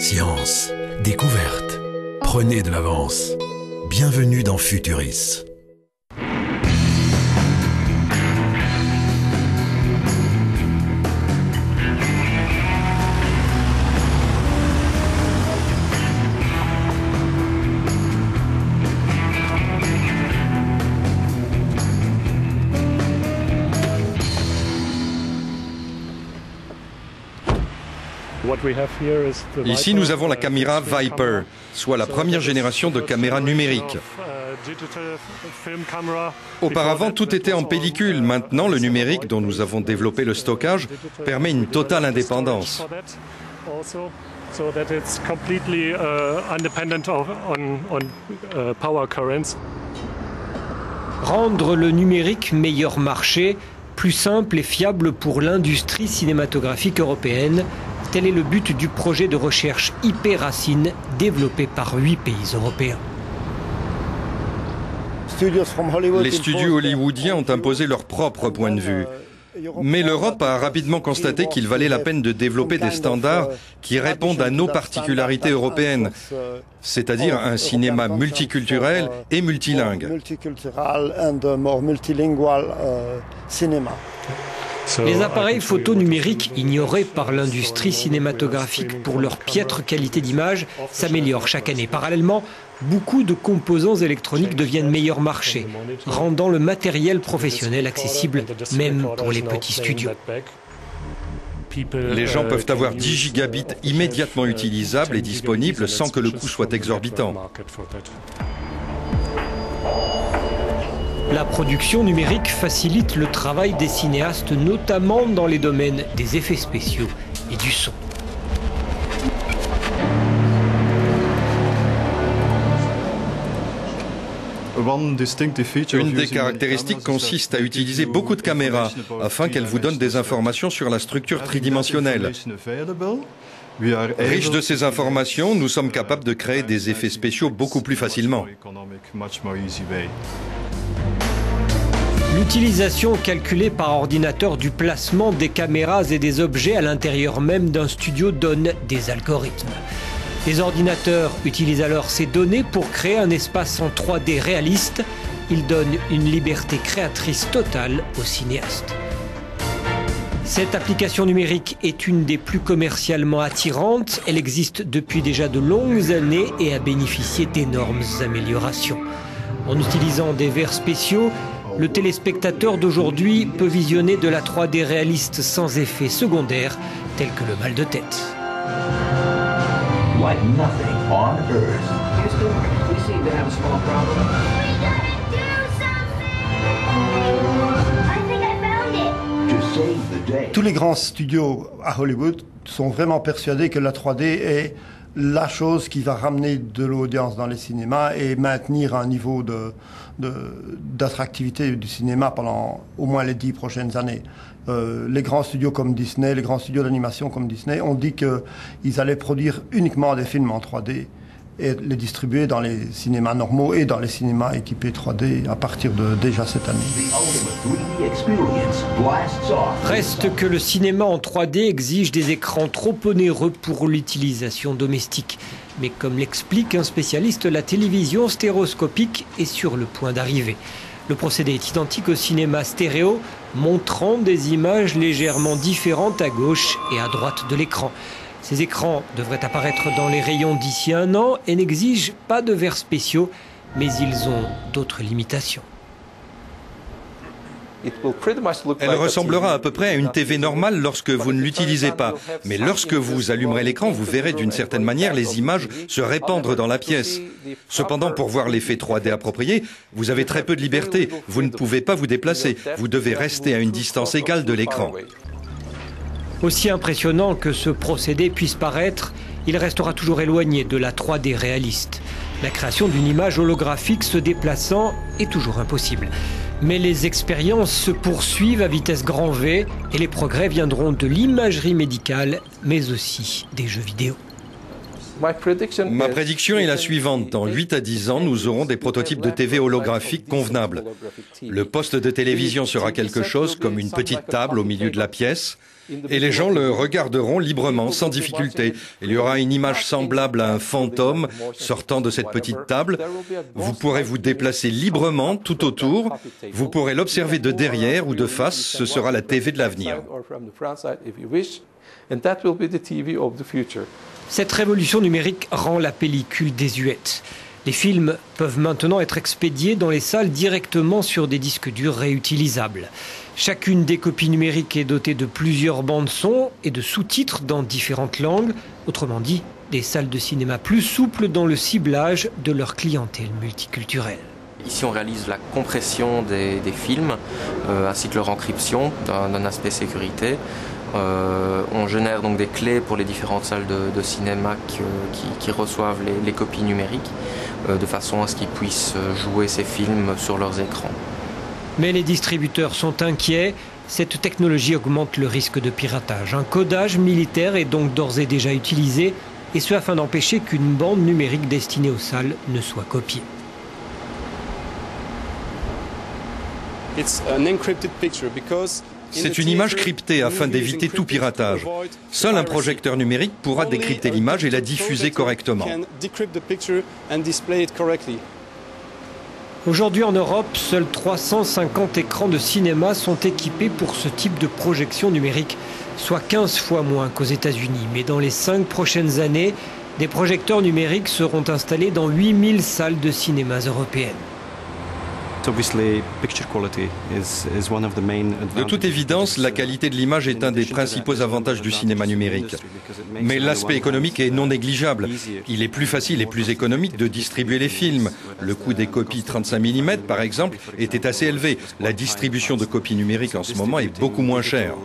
Science, découverte, prenez de l'avance. Bienvenue dans Futuris. Ici, nous avons la caméra Viper, soit la première génération de caméras numériques. Auparavant, tout était en pellicule. Maintenant, le numérique, dont nous avons développé le stockage, permet une totale indépendance. Rendre le numérique meilleur marché, plus simple et fiable pour l'industrie cinématographique européenne, tel est le but du projet de recherche IP Racine développé par 8 pays européens. Les studios hollywoodiens ont imposé leur propre point de vue. Mais l'Europe a rapidement constaté qu'il valait la peine de développer des standards qui répondent à nos particularités européennes, c'est-à-dire un cinéma multiculturel et multilingue. Les appareils photo numériques ignorés par l'industrie cinématographique pour leur piètre qualité d'image s'améliorent chaque année. Parallèlement, beaucoup de composants électroniques deviennent meilleur marché, rendant le matériel professionnel accessible même pour les petits studios. Les gens peuvent avoir 10 gigabits immédiatement utilisables et disponibles sans que le coût soit exorbitant. La production numérique facilite le travail des cinéastes, notamment dans les domaines des effets spéciaux et du son. Une des caractéristiques consiste à utiliser beaucoup de caméras afin qu'elles vous donnent des informations sur la structure tridimensionnelle. Riches de ces informations, nous sommes capables de créer des effets spéciaux beaucoup plus facilement. L'utilisation calculée par ordinateur du placement des caméras et des objets à l'intérieur même d'un studio donne des algorithmes. Les ordinateurs utilisent alors ces données pour créer un espace en 3D réaliste. Ils donnent une liberté créatrice totale aux cinéastes. Cette application numérique est une des plus commercialement attirantes. Elle existe depuis déjà de longues années et a bénéficié d'énormes améliorations. En utilisant des verres spéciaux, le téléspectateur d'aujourd'hui peut visionner de la 3D réaliste sans effets secondaires, tels que le mal de tête. Like nothing on Earth. Houston, we seem to have a small problem. We gotta do something! I think I found it. To save the day. Tous les grands studios à Hollywood sont vraiment persuadés que la 3D est la chose qui va ramener de l'audience dans les cinémas et maintenir un niveau d'attractivité du cinéma pendant au moins les 10 prochaines années. Les grands studios comme Disney, les grands studios d'animation comme Disney ont dit qu'ils allaient produire uniquement des films en 3D et les distribuer dans les cinémas normaux et dans les cinémas équipés 3D à partir de déjà cette année. Reste que le cinéma en 3D exige des écrans trop onéreux pour l'utilisation domestique. Mais comme l'explique un spécialiste, la télévision stéréoscopique est sur le point d'arriver. Le procédé est identique au cinéma stéréo, montrant des images légèrement différentes à gauche et à droite de l'écran. Ces écrans devraient apparaître dans les rayons d'ici 1 an et n'exigent pas de verres spéciaux, mais ils ont d'autres limitations. Elle ressemblera à peu près à une TV normale lorsque vous ne l'utilisez pas. Mais lorsque vous allumerez l'écran, vous verrez d'une certaine manière les images se répandre dans la pièce. Cependant, pour voir l'effet 3D approprié, vous avez très peu de liberté. Vous ne pouvez pas vous déplacer. Vous devez rester à une distance égale de l'écran. Aussi impressionnant que ce procédé puisse paraître, il restera toujours éloigné de la 3D réaliste. La création d'une image holographique se déplaçant est toujours impossible. Mais les expériences se poursuivent à vitesse grand V et les progrès viendront de l'imagerie médicale, mais aussi des jeux vidéo. Ma prédiction est la suivante. Dans 8 à 10 ans, nous aurons des prototypes de TV holographiques convenables. Le poste de télévision sera quelque chose comme une petite table au milieu de la pièce et les gens le regarderont librement, sans difficulté. Il y aura une image semblable à un fantôme sortant de cette petite table. Vous pourrez vous déplacer librement tout autour. Vous pourrez l'observer de derrière ou de face. Ce sera la TV de l'avenir. Cette révolution numérique rend la pellicule désuète. Les films peuvent maintenant être expédiés dans les salles directement sur des disques durs réutilisables. Chacune des copies numériques est dotée de plusieurs bandes son et de sous-titres dans différentes langues. Autrement dit, des salles de cinéma plus souples dans le ciblage de leur clientèle multiculturelle. Ici, on réalise la compression des films ainsi que leur encryption d'un aspect sécurité. On génère donc des clés pour les différentes salles de cinéma qui reçoivent les copies numériques de façon à ce qu'ils puissent jouer ces films sur leurs écrans. Mais les distributeurs sont inquiets. Cette technologie augmente le risque de piratage. Un codage militaire est donc d'ores et déjà utilisé, et ce afin d'empêcher qu'une bande numérique destinée aux salles ne soit copiée. C'est une image cryptée afin d'éviter tout piratage. Seul un projecteur numérique pourra décrypter l'image et la diffuser correctement. Aujourd'hui en Europe, seuls 350 écrans de cinéma sont équipés pour ce type de projection numérique, soit 15 fois moins qu'aux États-Unis. Mais dans les 5 prochaines années, des projecteurs numériques seront installés dans 8000 salles de cinéma européennes. De toute évidence, la qualité de l'image est un des principaux avantages du cinéma numérique. Mais l'aspect économique est non négligeable. Il est plus facile et plus économique de distribuer les films. Le coût des copies 35 mm, par exemple, était assez élevé. La distribution de copies numériques en ce moment est beaucoup moins chère.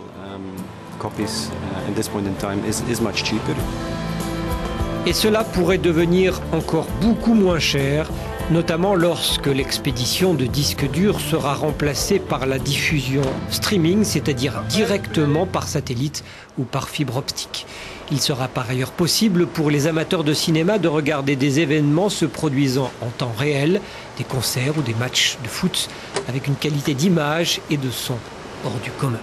Et cela pourrait devenir encore beaucoup moins cher, notamment lorsque l'expédition de disques durs sera remplacée par la diffusion streaming, c'est-à-dire directement par satellite ou par fibre optique. Il sera par ailleurs possible pour les amateurs de cinéma de regarder des événements se produisant en temps réel, des concerts ou des matchs de foot, avec une qualité d'image et de son hors du commun.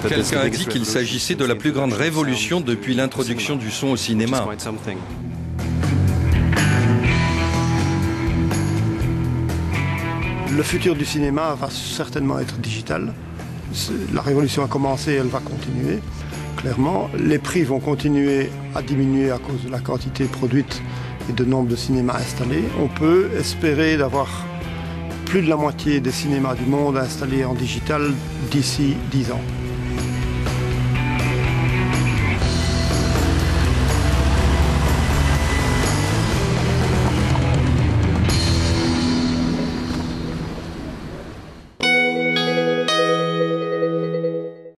Quelqu'un a dit qu'il s'agissait de la plus grande révolution depuis l'introduction du son au cinéma. Le futur du cinéma va certainement être digital. La révolution a commencé, elle va continuer. Clairement, les prix vont continuer à diminuer à cause de la quantité produite et de nombre de cinémas installés. On peut espérer d'avoir plus de la moitié des cinémas du monde installés en digital d'ici 10 ans.